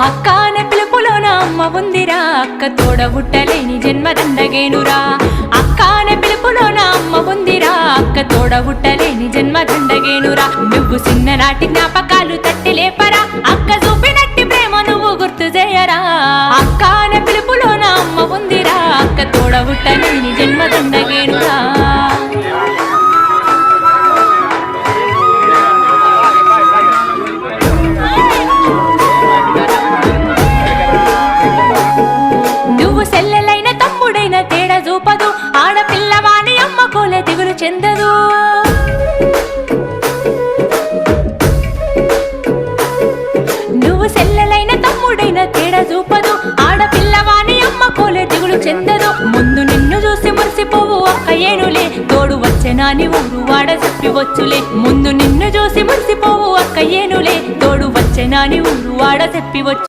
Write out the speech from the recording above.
అక్క అనే పిలుపులోన అమ్మ ఉందిరా, అక్క తోడబుట్టలేని జన్మ దండగేనురా. అక్క అనే పిలుపులోన అమ్మ ఉందిరా, అక్క తోడబుట్టలేని జన్మ దండగేనురా. నువ్వు చిన్ననాటి జ్ఞాపకాలు తట్టి లేపరా, అక్క చూపినట్టి ప్రేమ నువ్వు గుర్తు చేయరా. అక్క అనే పిలుపులోన అమ్మ ఉందిరా, అక్క తోడబుట్టలేని జన్మ దండగేనురా. నువ్వు సెల్లెలైన తమ్ముడైన తేడా చూపదు, ఆడపిల్లవాని అమ్మ కోలే దిగులు చెందదు. నువ్వు సెల్లెలైన తమ్ముడైన తేడా చూపదు, ఆడపిల్లవాని అమ్మ కోలే దిగులు చెందదు. ముందు నిన్ను చూసి మురిసిపోవు అక్క ఏనులే, తోడు వచ్చెనాని ఊరు వాడ చెప్పివచ్చులే. ముందు నిన్ను చూసి మురిసిపోవు అక్క ఏనులే, తోడు వచ్చెనాని ఊరు వాడ చెప్పివచ్చు.